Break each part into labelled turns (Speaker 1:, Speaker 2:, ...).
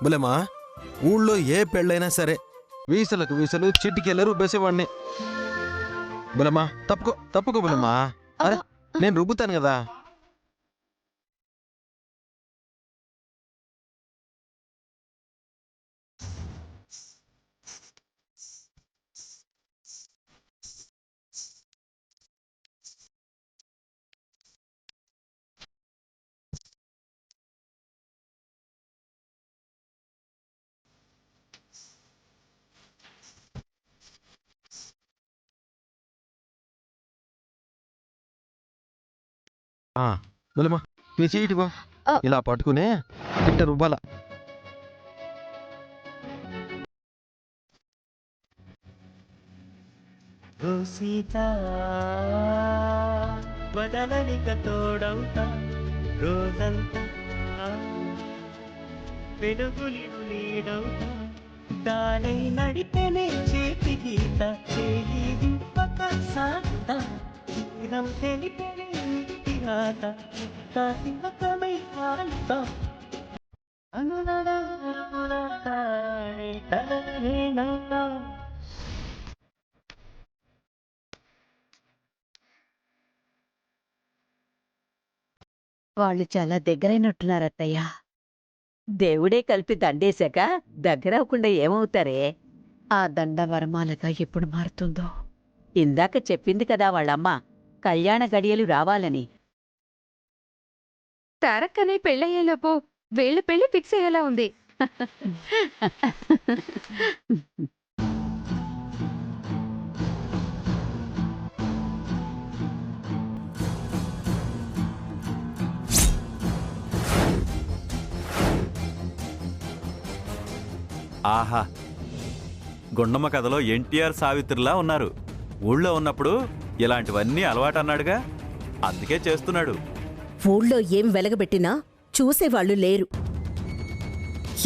Speaker 1: బులమా ఊళ్ళో ఏ పెళ్ళైనా సరే వీసలకు వీసలు చిటికెళ్ళరు బేసేవాడిని. బులమా తప్పుకో తప్పుకో బులమా. అరే నేను రుబ్బుతాను కదా. బులమా నీ చీటిగో ఇలా పట్టుకునే ఇట్ట రుబ్బాల.
Speaker 2: బదలనిక తోడవుతా రోజంతా వెలుగులు నీడవుతా దానై నడితేనే చేతి గీత చేయి విప్పక సాగుతా ఇదం తెలిపేనే రాత కాసిమకమై ఆలుతా అనురాగానే తనరేనంతా.
Speaker 3: వాళ్ళు చాలా దగ్గరైనట్టున్నారత్తయ్యా. దేవుడే కలిపి దండేశాక దగ్గరవకుండా ఏమవుతారే? ఆ దండ వరమాలగా ఎప్పుడు మారుతుందో. ఇందాక చెప్పింది కదా వాళ్ళమ్మ, కళ్యాణ గడియలు రావాలని.
Speaker 4: తారక్కనే పెళ్ళయ్యేలోపు వీళ్ళ పెళ్లి ఫిక్స్ అయ్యేలా ఉంది.
Speaker 5: ఆహా, గుండమ్మ కథలో ఎన్టీఆర్ సావిత్రిలా ఉన్నారు. ఊళ్ళో ఉన్నప్పుడు ఇలాంటివన్నీ అలవాటన్నాడుగా, అందుకే చేస్తున్నాడు.
Speaker 6: ఊళ్ళో ఏం వెలగబెట్టినా చూసేవాళ్లు లేరు.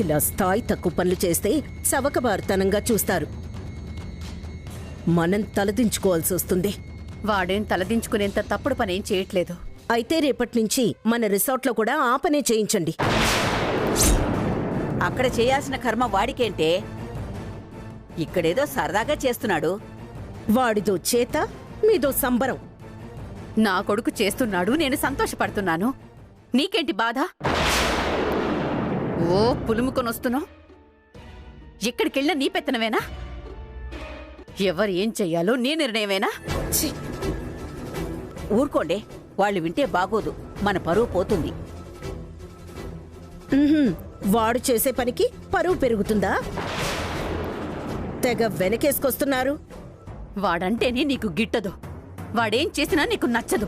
Speaker 6: ఇలా స్థాయి తక్కువ పనులు చేస్తే చవకబారుతనంగా చూస్తారు. మనం తలదించుకోవాల్సి వస్తుంది.
Speaker 7: వాడేం తలదించుకునేంత తప్పుడు పనేం చేయట్లేదు.
Speaker 6: అయితే రేపట్నుంచి మన రిసార్ట్లో కూడా ఆ పనే చేయించండి.
Speaker 3: అక్కడ చేయాల్సిన కర్మ వాడికేంటే? ఇక్కడేదో సరదాగా చేస్తున్నాడు.
Speaker 6: వాడిదో చేత, మీదో సంబరం.
Speaker 7: నా కొడుకు చేస్తున్నాడు, నేను సంతోషపడుతున్నాను. నీకేంటి బాధ? ఓ పులుముకొనొస్తున్నావు. ఎక్కడికెళ్ళినా నీ పెత్తనమేనా? ఎవరు ఏం చెయ్యాలో నీ నిర్ణయమేనా?
Speaker 3: ఛీ! ఊరుకోండి, వాళ్ళు వింటే బాగోదు, మన పరువు పోతుంది.
Speaker 6: వాడు చేసే పనికి పరువు పెరుగుతుందా? తెగ వెనకేసుకొస్తున్నారు.
Speaker 7: వాడంటేనే నీకు గిట్టదు. వాడేం చేసినా నీకు నచ్చదు.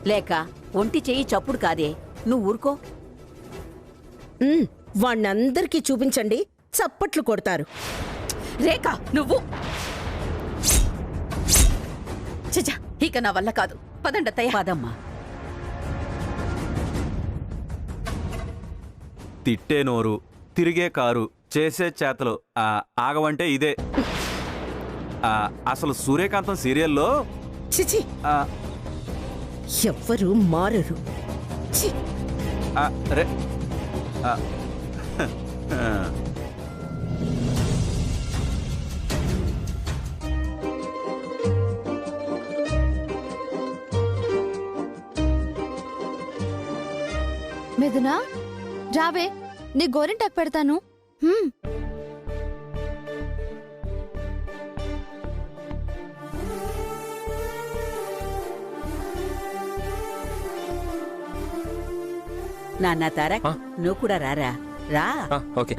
Speaker 3: లేక ఒంటి చెయ్యి చప్పుడు కాదే, నువ్వు ఊరుకో.
Speaker 6: వాణ్ణందరికీ చూపించండి, చప్పట్లు కొడతారు.
Speaker 7: రేఖ, నువ్వు చచ్చా, ఇక నా వల్ల కాదు. పదండత్తయ్య.
Speaker 3: పదమ్మా.
Speaker 5: తిట్టే నోరు, తిరిగే కారు, చేసే చేతలు ఆగవంటే ఇదే. అసలు సూర్యకాంతం సీరియల్లో
Speaker 6: చిచి, ఎవ్వరూ మారరు. ఛీ!
Speaker 5: రే
Speaker 4: మిథునా, రావే, నీ గోరింటాకు పెడతాను.
Speaker 3: నాన్న తారక్, నువ్వు కూడా రారా. రా.
Speaker 1: ఓకే.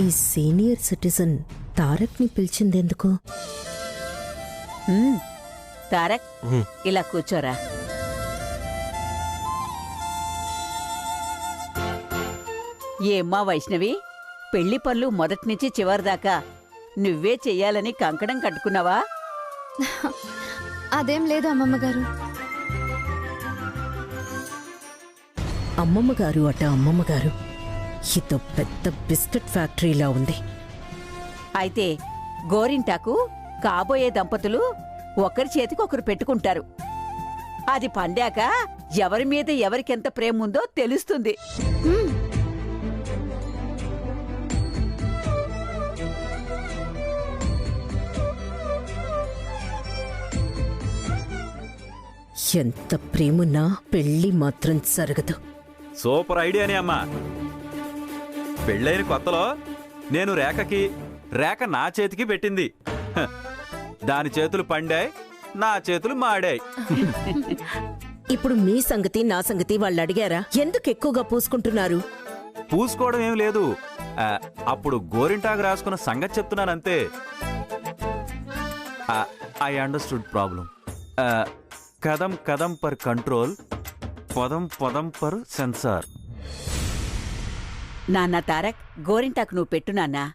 Speaker 6: ఈ సీనియర్ సిటిజన్ తారక్ని పిలిచిందెందుకు?
Speaker 3: తారక్, ఇలా కూర్చోరా. ఏమ్మా వైష్ణవి, పెళ్లి పనులు మొదటినుంచి చివరిదాకా నువ్వే చెయ్యాలని కంకణం కట్టుకున్నావా?
Speaker 4: అదేం లేదు అమ్మమ్మగారు.
Speaker 6: అమ్మమ్మగారు అట అమ్మమ్మగారు, ఇదో పెద్ద బిస్కెట్ ఫ్యాక్టరీలా ఉంది.
Speaker 3: అయితే గోరింటాకు కాబోయే దంపతులు ఒకరి చేతికి ఒకరు పెట్టుకుంటారు. అది పండాక ఎవరి మీద ఎవరికెంత ప్రేమ ఉందో తెలుస్తుంది.
Speaker 6: ఎంత ప్రేమున్నా పెళ్లి మాత్రం జరగదు.
Speaker 5: సూపర్ ఐడియానే అమ్మా. పెళ్ళైన కొత్తలో నేను రేఖకి, రేఖ నా చేతికి పెట్టింది. హ, దాని చేతులు పండాయి, నా చేతులు మాడాయి.
Speaker 6: ఇప్పుడు మీ సంగతి నా సంగతి వాళ్ళు అడిగారా? ఎందుకు ఎక్కువగా పూసుకుంటున్నారు?
Speaker 5: పూసుకోవడం ఏం లేదు. అప్పుడు గోరింటాకు రాసుకున్న సంగతి చెప్తున్నానంతే. I understood problem. Kadam Kadam per control, పదం పదం పర్ సెన్సార్.
Speaker 3: నాన్న తారక్, గోరింటాకు నువ్వు పెట్టు నాన్నా.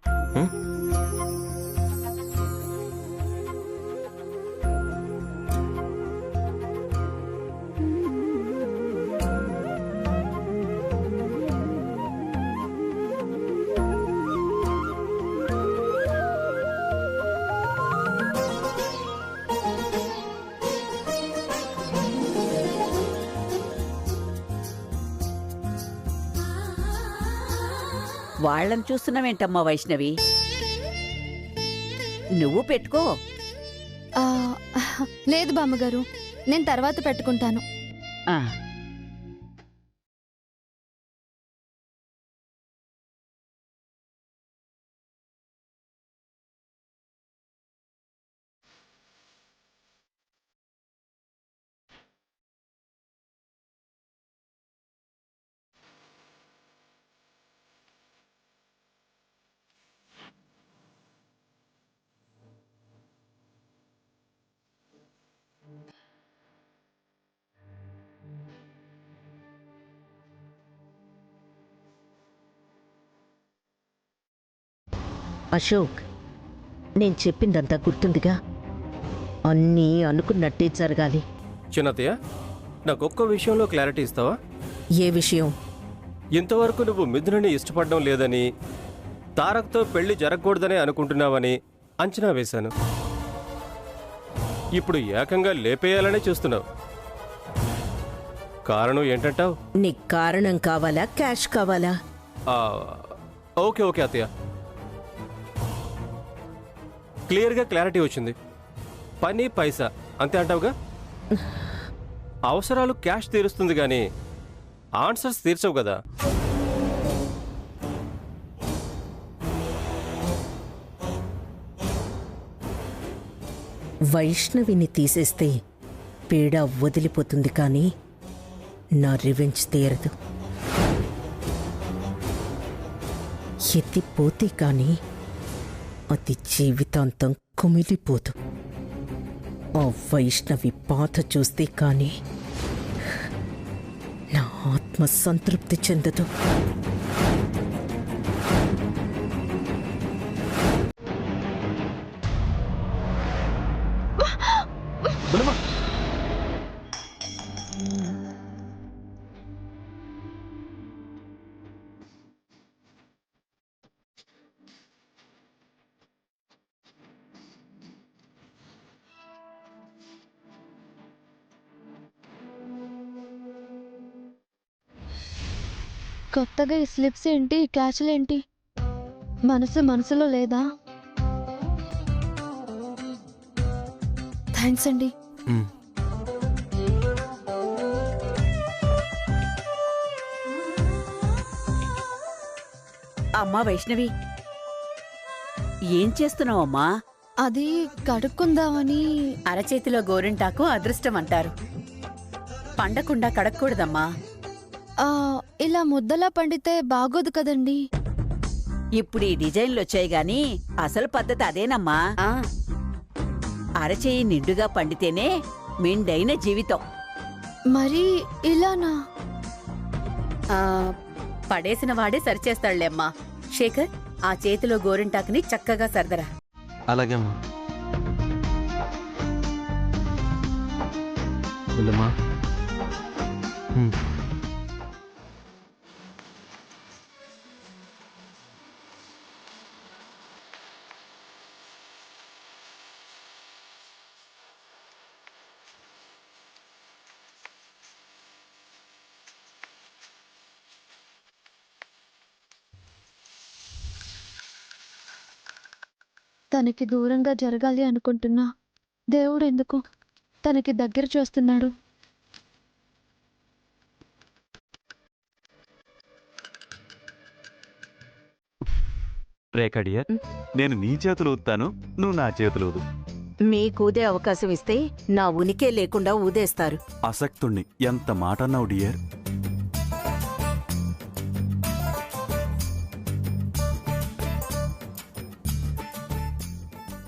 Speaker 3: వాళ్ళని చూస్తున్నావేంటమ్మా వైష్ణవి? నువ్వు పెట్టుకో.
Speaker 4: ఆ, లేదు బామ్మగారు, నేను తర్వాత పెట్టుకుంటాను.
Speaker 3: ఆ,
Speaker 6: అశోక్, నేను చెప్పిందంతా గుర్తుందిగా? అన్నీ అనుకున్నట్టే జరగాలి.
Speaker 8: చిన్నతయ్య, నాకొక్క విషయంలో క్లారిటీ ఇస్తావా?
Speaker 6: ఏ విషయం?
Speaker 8: ఇంతవరకు నువ్వు మిథునని ఇష్టపడడం లేదని, తారక్తో పెళ్లి జరగకూడదని అనుకుంటున్నావని అంచనా వేశాను. ఇప్పుడు ఏకంగా లేపేయాలనే చూస్తున్నావు. కారణం ఏంటంటావు?
Speaker 6: నీకు కారణం కావాలా, క్యాష్ కావాలా?
Speaker 8: ఓకే ఓకే అత్తయ్య, క్లియర్గా క్లారిటీ వచ్చింది. పని పైసా అంతే అంటావుగా? అవసరాలు క్యాష్ తీరుస్తుంది కానీ ఆన్సర్స్ తీర్చవు కదా.
Speaker 6: వైష్ణవిని తీసేస్తే పీడ వదిలిపోతుంది కానీ నా రివెంజ్ తీరదు. ఎత్తిపోతే కానీ అది జీవితాంతం కుమిలిపోదు. ఆ వైష్ణవి బాధ చూస్తే కానీ నా ఆత్మ సంతృప్తి చెందదు.
Speaker 1: బుల్లమ్మ,
Speaker 4: కొత్తగా ఈ స్లిప్స్ ఏంటి, క్యాచ్లు ఏంటి? మనసులో లేదా? థ్యాంక్స్ అండి.
Speaker 3: అమ్మా వైష్ణవి, ఏం చేస్తున్నావమ్మా?
Speaker 4: అది కడుక్కుందామని.
Speaker 7: అరచేతిలో గోరింటాకు అదృష్టం అంటారు. పండకుండా కడక్కూడదమ్మా.
Speaker 4: ఇలా ముద్దలా పండితే బాగోదు కదండి.
Speaker 3: ఇప్పుడు ఈ డిజైన్లు వచ్చాయి గాని అసలు పద్ధతి అదేనమ్మా.
Speaker 7: ఆ,
Speaker 3: అరచేయి నిండుగా పండితేనే మెండైన జీవితం.
Speaker 4: మరి ఇలానా?
Speaker 7: ఆ, పడేసిన వాడే సరిచేస్తాడులే అమ్మా. శేఖర్, ఆ చేతిలో గోరింటాకుని చక్కగా సర్దరా.
Speaker 1: అలాగే అమ్మా. బుల్లమ్మ,
Speaker 4: తనకి దూరంగా జరగాలి అనుకుంటున్నా దేవుడు ఎందుకు తనకి దగ్గర చేస్తున్నాడు?
Speaker 5: రేఖ డియర్, నేను నీ చేతులు ఊదుతాను, నువ్వు నా చేతులు ఊదు.
Speaker 6: మీకూదే అవకాశం ఇస్తే నా ఉనికే లేకుండా ఊదేస్తారు.
Speaker 5: అసక్తుణ్ణి. ఎంత మాట అన్నావు డియర్.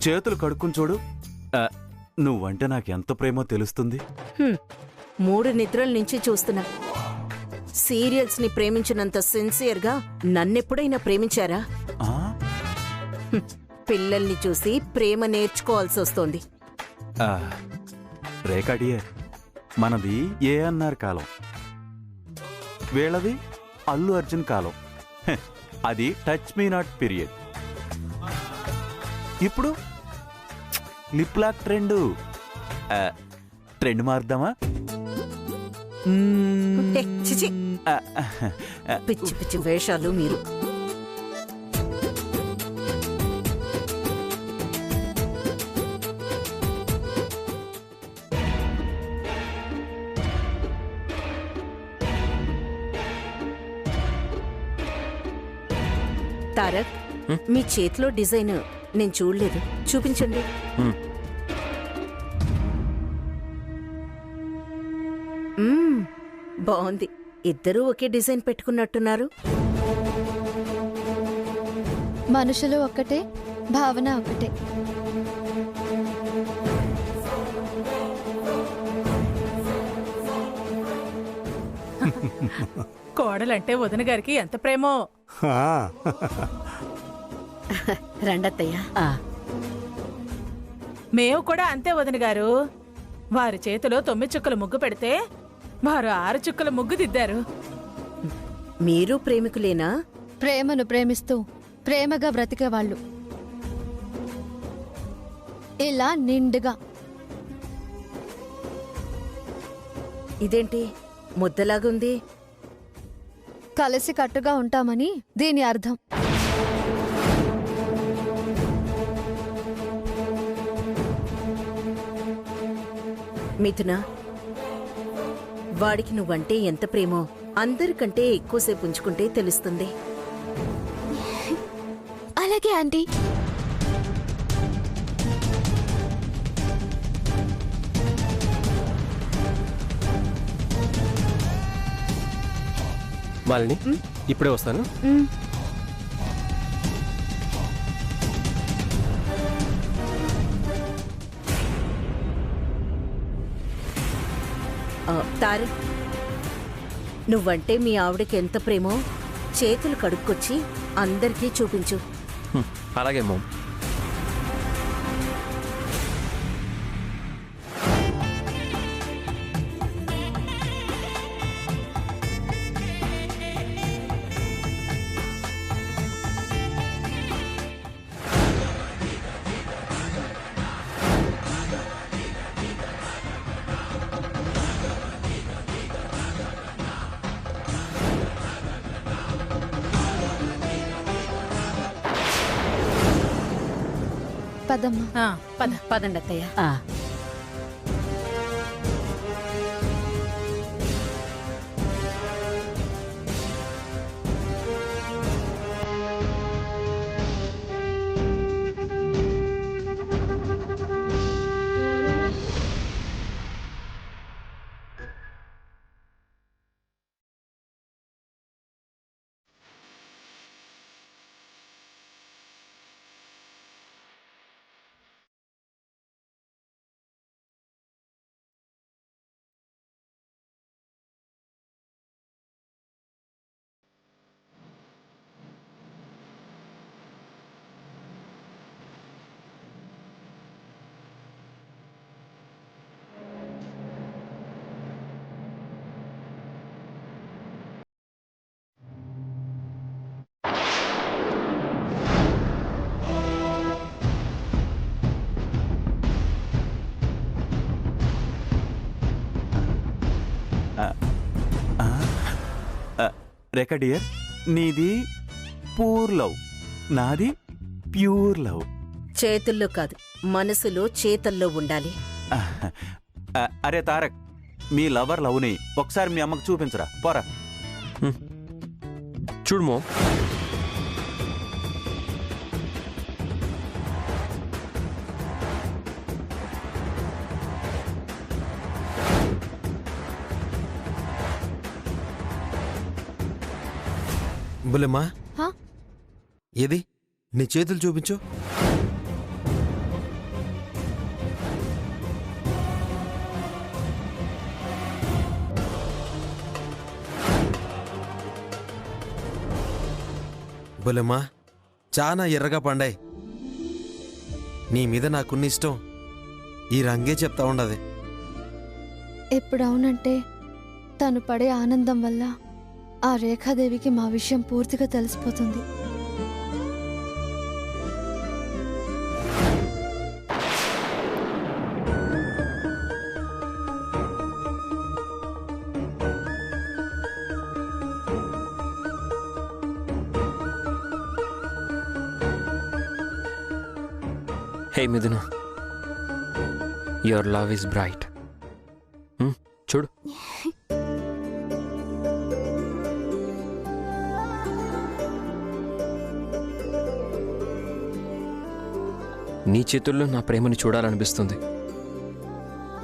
Speaker 5: చేతులు కడుక్కుని చూడు. నువ్వంటే నాకెంత ప్రేమో తెలుస్తుంది.
Speaker 6: 3 నిద్రల నుంచి చూస్తున్నా. సీరియల్స్ ని ప్రేమించినంత సిన్సియర్గా నన్నెప్పుడైనా ప్రేమించారా?
Speaker 5: ఆ?
Speaker 6: పిల్లల్ని చూసి ప్రేమ నేర్చుకోవాల్సి వస్తోంది.
Speaker 5: రేఖ డియర్, మనది ఏఎన్ఆర్ కాలం, వీళ్ళది అల్లు అర్జున్ కాలం. అది టచ్ మీ నాట్ పీరియడ్. ఇప్పుడు లిప్ లాక్ ట్రెండ్. ట్రెండ్ మారుద్దామా?
Speaker 6: ఏ, చిచి. పిచ్చి పిచ్చి వేషాలు మీరు. తారక్, మీ చేతిలో డిజైన్ నేను చూడలేదు, చూపించండి. బాగుంది. ఇద్దరూ ఒకే డిజైన్ పెట్టుకున్నట్టున్నారు.
Speaker 4: మనుషులు ఒక్కటే, భావన ఒకటే.
Speaker 9: కోడలంటే వదిన గారికి ఎంత ప్రేమో.
Speaker 7: రండత్తయ్య.
Speaker 9: మేము కూడా అంతే వదిన గారు. వారి చేతిలో 9 చుక్కల ముగ్గు పెడితే వారు 6 చుక్కల ముగ్గు దిద్దారు.
Speaker 6: మీరు ప్రేమికులేనా?
Speaker 4: ప్రేమను ప్రేమిస్తూ ప్రేమగా బ్రతికేవాళ్ళు. ఇలా నిండుగా.
Speaker 6: ఇదేంటి ముద్దలాగుంది?
Speaker 4: కలిసి కట్టుగా ఉంటామని దీని అర్థం.
Speaker 6: మిథున, వాడికి నువ్వంటే ఎంత ప్రేమో అందరికంటే ఎక్కువసేపు ఉంచుకుంటే తెలుస్తుంది.
Speaker 4: అలాగే ఆంటీ.
Speaker 8: మాలిని, ఇప్పుడే వస్తాను.
Speaker 6: తారక్, నువ్వంటే మీ ఆవిడకి ఎంత ప్రేమో చేతులు కడుక్కొచ్చి అందరికీ చూపించు.
Speaker 8: అలాగే మామ్.
Speaker 4: పదమ్మా.
Speaker 7: పదండి అత్తయ్య.
Speaker 5: రేఖ డియర్, నీది పూర్ లవ్, నాది ప్యూర్ లవ్.
Speaker 6: చేతుల్లో కాదు, మనసులో చేతల్లో ఉండాలి.
Speaker 5: అరే తారక్, మీ లవర్ లవ్ని ఒకసారి మీ అమ్మకు చూపించరా, పోరా.
Speaker 8: చూడు మో,
Speaker 1: బులెమ్మా,
Speaker 4: హా?
Speaker 1: ఏది నీ చేతులు చూపించు. బులెమ్మా, చాలా ఎర్రగా పండాయి. నీ మీద నాకున్న ఇష్టం ఈ రంగే చెప్తా ఉండదు.
Speaker 4: ఎప్పుడు అవునంటే తను పడే ఆనందం వల్ల ఆ రేఖాదేవికి మా విషయం పూర్తిగా తెలిసిపోతుంది.
Speaker 10: హే మిథున, యువర్ లవ్ ఇస్ బ్రైట్. చూడు, నీ చేతుల్లో నా ప్రేమని చూడాలనిపిస్తుంది.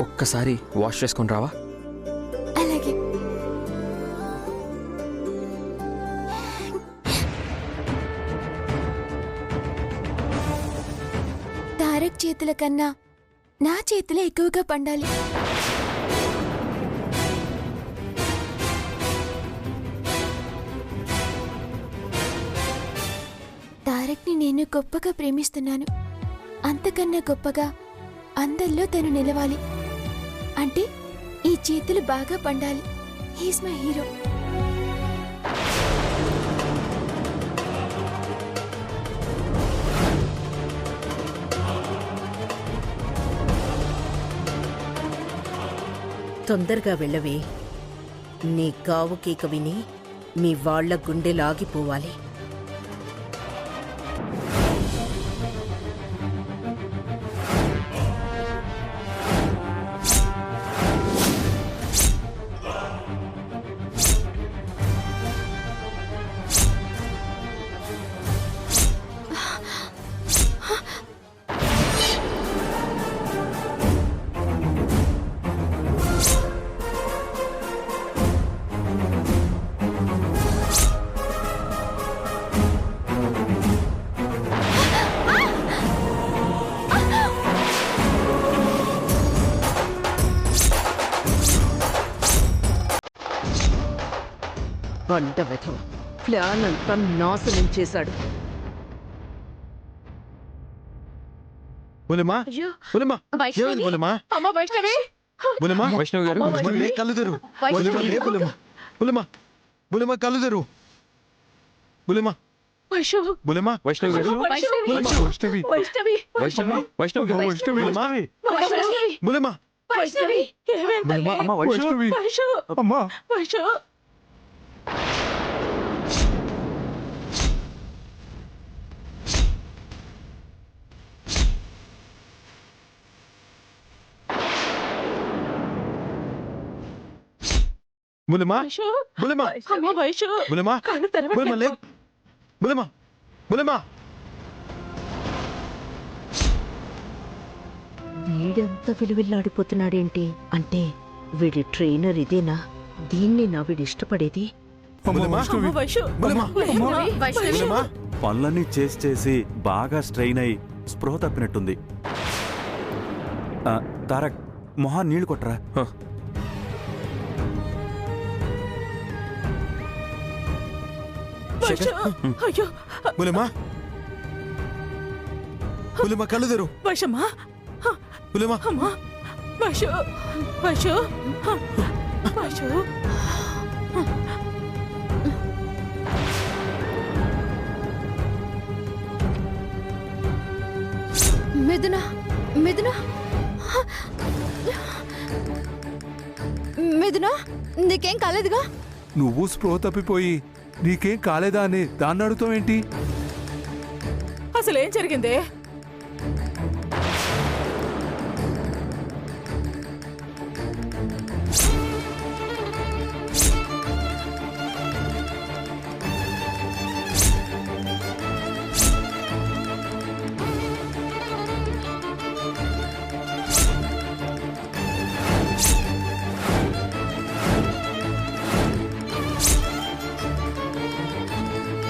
Speaker 10: ఒక్కసారి వాష్ చేసుకొని రావా?
Speaker 4: అలాగే. తారక్ చేతుల కన్నా నా చేతులే ఎక్కువగా పండాలి. తారక్ని నేను గొప్పగా ప్రేమిస్తున్నాను. అంతకన్నా గొప్పగా అందరిలో తను నిలవాలి. అంటే ఈ చేతులు బాగా పండాలి. He's my hero.
Speaker 6: తొందరగా వెళ్ళవే. నీ గావు కేక విని మీ వాళ్ల గుండెలాగిపోవాలి. బండ వెధవ ప్లాన్ అంతా నాశనం చేశాడు.
Speaker 1: బులెమ్మా, బులెమ్మా, ఏమైంది బులెమ్మా? బులెమ్మా,
Speaker 8: వైష్ణవి గారు,
Speaker 1: బులెమ్మా, లే, కళ్ళు తెరువు. బులెమ్మా, లే, బులెమ్మా. బులెమ్మా, బులెమ్మా, కళ్ళు తెరువు. బులెమ్మా, బులెమ్మా,
Speaker 8: వైష్ణవి గారు,
Speaker 1: బులెమ్మా,
Speaker 8: వైష్ణవి, వైష్ణవి, వైష్ణవి గారు, వైష్ణవి,
Speaker 1: బులెమ్మా, బులెమ్మా,
Speaker 8: బులెమ్మా, అమ్మ వైష్ణవి, అమ్మా.
Speaker 1: బులెమ్మా, బులెమ్మా, బులెమ్మా, బులెమ్మా, లే, బులెమ్మా, బులెమ్మా.
Speaker 6: వీడంత విలువిల్లాడిపోతున్నాడేంటి? అంటే వీడి ట్రైనర్ ఇదేనా? దీన్ని నా వీడి ఇష్టపడేది?
Speaker 1: బులెమ్మా, బులెమ్మా, బులెమ్మా.
Speaker 5: పనులన్నీ చేసి చేసి బాగా స్ట్రెయిన్ అయి స్పృహ తప్పినట్టుంది. తారక్, మొహాన్ నీళ్లు కొట్టరా.
Speaker 1: బులెమ్మా, బులెమ్మా, కళ్ళు తెరువు. బులెమ్మా,
Speaker 4: మిథున, మిథున, మిథున, నీకేం కాలేదుగా?
Speaker 11: నువ్వు స్పృహ తప్పిపోయి నీకేం కాలేదా అని దాన్ని అడుగుతావేంటి?
Speaker 9: అసలేం జరిగిందే?